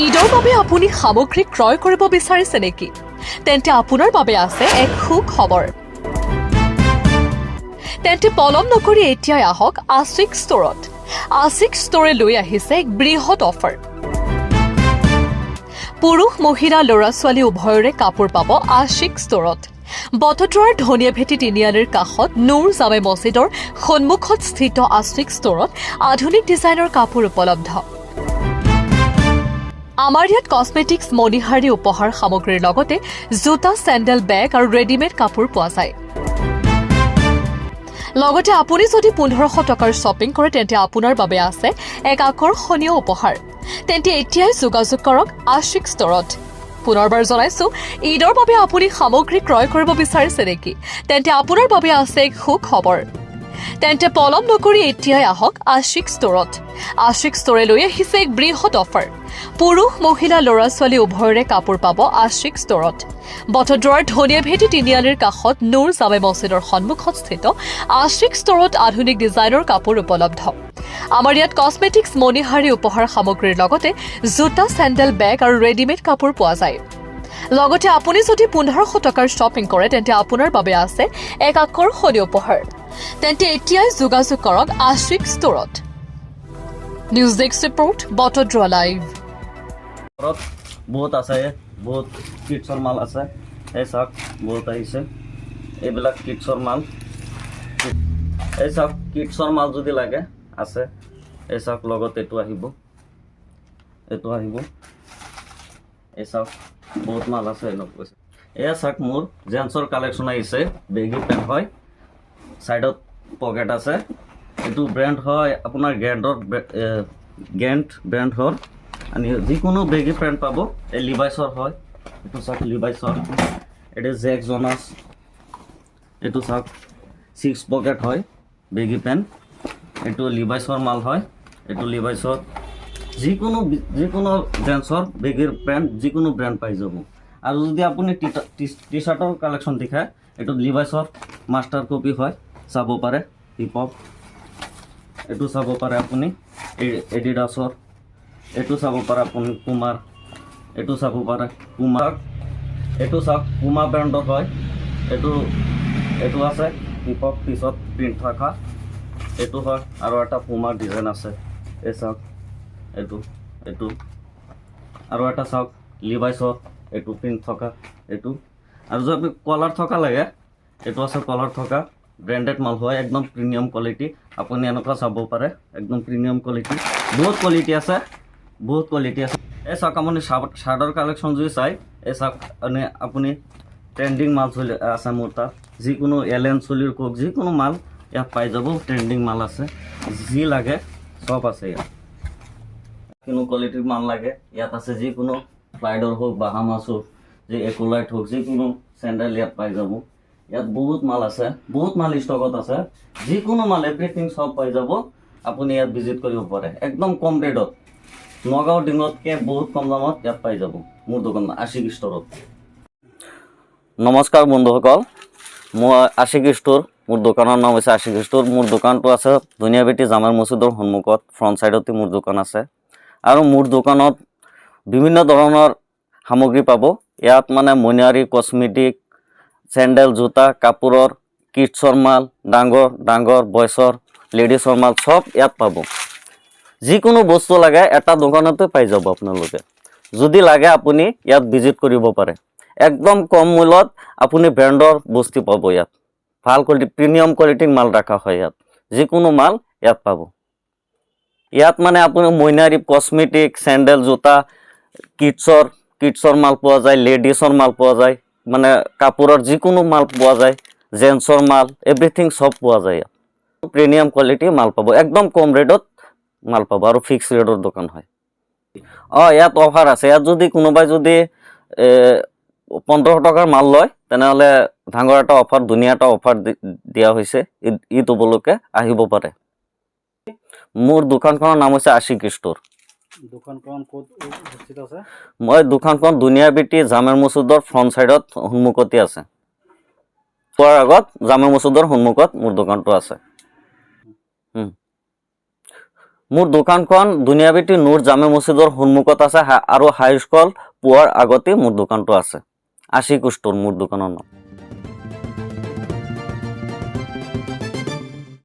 ঈদৰ বাবে আপুনি সামগ্ৰী ক্ৰয় কৰিব বিচাৰিছে নেকি? তেন্তে আপোনাৰ বাবে আছে এক সুখবৰ। তেন্তে পলম নকৰি এতিয়াই আহক আশিক ষ্টৰত। আশিক ষ্টৰে লৈ আহিছে এক বৃহৎ অফাৰ। পুৰুষ মহিলা ল'ৰা ছোৱালী উভয়ৰে কাপোৰ পাব আশিক ষ্টৰত। বটদ্ৰৱাৰ ধনিয়া ভেটি তিনিআলিৰ কাষত নুৰ জামে মছজিদৰ সন্মুখত স্থিত আশিক ষ্টৰত আধুনিক ডিজাইনৰ কাপোৰ উপলব্ধ। আমাৰ ইয়াত কছমেটিক্স মণিহাৰী উপহাৰ সামগ্ৰীৰ লগতে জোতা চেণ্ডেল বেগ আৰু ৰেডিমেড কাপোৰ পোৱা যায়। লগতে আপুনি যদি 1500 টকাৰ শ্বপিং কৰে তেন্তে আপোনাৰ বাবে আছে এক আকৰ্ষণীয় উপহাৰ। তেন্তে এতিয়াই যোগাযোগ কৰক আশিক ষ্টৰত। পুনৰবাৰ জনাইছো, ঈদৰ বাবে আপুনি সামগ্ৰী ক্ৰয় কৰিব বিচাৰিছে নেকি? তেন্তে আপোনাৰ বাবে আছে এক সুখবৰ। তেন্তে পলম নকৰি এতিয়াই আহক আশিক ষ্টৰত। আশিক ষ্টৰে লৈ আহিছে এক বৃহৎ অফাৰ। পুৰুষ মহিলা ল'ৰা ছোৱালী উভয়ৰে কাপোৰ পাব আশিক ষ্টৰত। বটদ্ৰৱাৰ ধনিয়া ভেটি তিনিআলিৰ কাষত নুৰ জামে মছজিদৰ সন্মুখত স্থিত আশিক ষ্টৰত আধুনিক ডিজাইনৰ কাপোৰ উপলব্ধ। আমাৰ ইয়াত কছমেটিক্স মণিহাৰী উপহাৰ সামগ্ৰীৰ লগতে জোতা চেণ্ডেল বেগ আৰু ৰেডিমেড কাপোৰ পোৱা যায়। লগতে আপুনি যদি 1500 টকাৰ শ্বপিং কৰে তেন্তে আপোনাৰ বাবে আছে এক আকৰ্ষণীয় উপহাৰ। তেন্তে এতিয়াই যোগাযোগ কৰক আশিক ষ্টৰত। News desk report, Batadrava live. বহুত আছে, বহুত কিডছৰ মাল আছে। এই চাওক বহুত আহিছে, এইবিলাক কিডছৰ মাল। এই চাওক কিডছৰ মাল যদি লাগে আছে। এই চাওক লগত এইটো আহিব, এইটো আহিব। এই চাওক বহুত মাল আছে। এয়া চাওক মোৰ জেন্টছৰ কালেকশ্যন আহিছে। বেগী পেণ্ট হয়, ছাইডত পকেট আছে। এইটো ব্ৰেণ্ড হয় আপোনাৰ গেণ্ট ব্ৰেণ্ড হয়। যিকোনো বেগী পেণ্ট পাব। এই লিভাইছৰ হয়, এইটো চাওক লিভাইছৰ। এইটো জেক জনাছ। এইটো চাওক 6 পকেট হয় বেগী পেণ্ট। এইটো লিভাইছৰ মাল হয়, এইটো লিভাইছৰ। যিকোনো জেন্টছৰ বেগীৰ পেণ্ট যিকোনো ব্ৰেণ্ড পাই যাব। আৰু যদি আপুনি টি চাৰ্টৰ কালেকশ্যন দেখায়, এইটো লিভাইছৰ মাষ্টাৰ কপি হয়, চাব পাৰে। হিপ হপ এইটো চাব পাৰে আপুনি। এডিডাছৰ এইটো চাব পাৰে আপুনি। পুমাৰ এইটো চাব পাৰে। পুমাৰ এইটো চাওক পুমা ব্ৰেণ্ডৰ হয়। এইটো আছে হিপ হপ পিছত প্ৰিণ্ট থকা। এইটো হয় আৰু এটা পুমাৰ ডিজাইন আছে। এই চাওক এইটো আৰু এটা চাওক লিভাইছৰ, এইটো প্ৰিণ্ট থকা। এইটো আৰু যদি আপুনি কলাৰ থকা লাগে, এইটো আছে কলাৰ থকা ব্ৰেণ্ডেড মাল হয়, একদম প্ৰিমিয়াম কোৱালিটি। আপুনি এনেকুৱা চাব পাৰে, একদম প্ৰিমিয়াম কোৱালিটি। বহুত কোৱালিটি আছে, বহুত কোৱালিটি আছে। এই চাওক আপুনি চাৰ্টৰ কালেকশ্যন যদি চাই, এই চাওক আপুনি ট্ৰেণ্ডিং মাল চলি আছে মোৰ তাত। যিকোনো এলেন চলিৰ কওক, যিকোনো মাল ইয়াত পাই যাব। ট্ৰেণ্ডিং মাল আছে, যি লাগে চব আছে ইয়াত। কোনো কোৱালিটিৰ মাল লাগে ইয়াত আছে। যিকোনো ফ্লাইডৰ হওক, বাহামাছ হওক, একোলাইট হওক, যিকোনো চেণ্ডেল ইয়াত পাই যাব। ইয়াত বহুত মাল আছে, বহুত মাল ষ্টকত আছে। যিকোনো মাল এভৰিথিং চব পাই যাব। আপুনি ইয়াত ভিজিট কৰিব পাৰে একদম কম ৰেটত। নগাঁও দিনতকৈ বহুত কম দামত ইয়াত পাই যাব মোৰ দোকান আশিক ষ্টৰত। নমস্কাৰ বন্ধুসকল, মই আশিক ষ্টৰ। মোৰ দোকানৰ নাম হৈছে আশিক ষ্টৰ। মোৰ দোকানটো আছে ধনিয়া ভেটি জামে মছজিদৰ সন্মুখত, ফ্ৰণ্ট ছাইডতে মোৰ দোকান আছে। আৰু মোৰ দোকানত বিভিন্ন ধৰণৰ সামগ্ৰী পাব। ইয়াত মানে মণিহাৰী, কছমেটিক, চেণ্ডেল, জোতা, কাপোৰৰ, কিডছৰ মাল, ডাঙৰ বয়ছৰ, লেডিছৰ মাল চব ইয়াত পাব। যিকোনো বস্তু লাগে এটা দোকানতে পাই যাব আপোনালোকে। যদি লাগে আপুনি ইয়াত ভিজিট কৰিব পাৰে। একদম কম মূল্যত আপুনি ব্ৰেণ্ডৰ বস্তু পাব ইয়াত। ভাল কোৱালিটি, প্ৰিমিয়াম কোৱালিটিৰ মাল ৰখা হয় ইয়াত। যিকোনো মাল ইয়াত পাব। ইয়াত মানে আপুনি মণিহাৰী, কছমেটিক, চেণ্ডেল, জোতা, কিডছৰ মাল পোৱা যায়, লেডিছৰ মাল পোৱা যায়, মানে কাপোৰৰ যিকোনো মাল পোৱা যায়, জেন্টছৰ মাল, এভৰিথিং চব পোৱা যায় ইয়াত। প্ৰিমিয়াম কোৱালিটিৰ মাল পাব, একদম কম ৰেটত মাল পাব আৰু ফিক্স ৰেটৰ দোকান হয়। ইয়াত অফাৰ আছে। ইয়াত যদি কোনোবাই যদি 1500 টকাৰ মাল লয়, তেনেহ'লে ডাঙৰ এটা অফাৰ, ধুনীয়া এটা অফাৰ দিয়া হৈছে। ঈদ উপলক্ষে আহিব পাৰে। মোৰ দোকানখনৰ নাম হৈছে আশিক ষ্টৰ। দোকানখন ক'ত অৱস্থিত আছে? মই দোকানখন ধনিয়া ভেটি জামে মছজিদৰ ফ্ৰণ্ট ছাইডত সন্মুখতে আছে। পোৱাৰ আগত জামে মছজিদৰ সন্মুখত মোৰ দোকানটো আছে। মোৰ দোকানখন দুনিয়াবিটি নুৰ জামে মছজিদৰ সন্মুখত আছে আৰু হাইস্কুল পোৱাৰ আগতে মোৰ দোকানটো আছে। আশিক ষ্ট'ৰ মোৰ দোকানৰ নাম।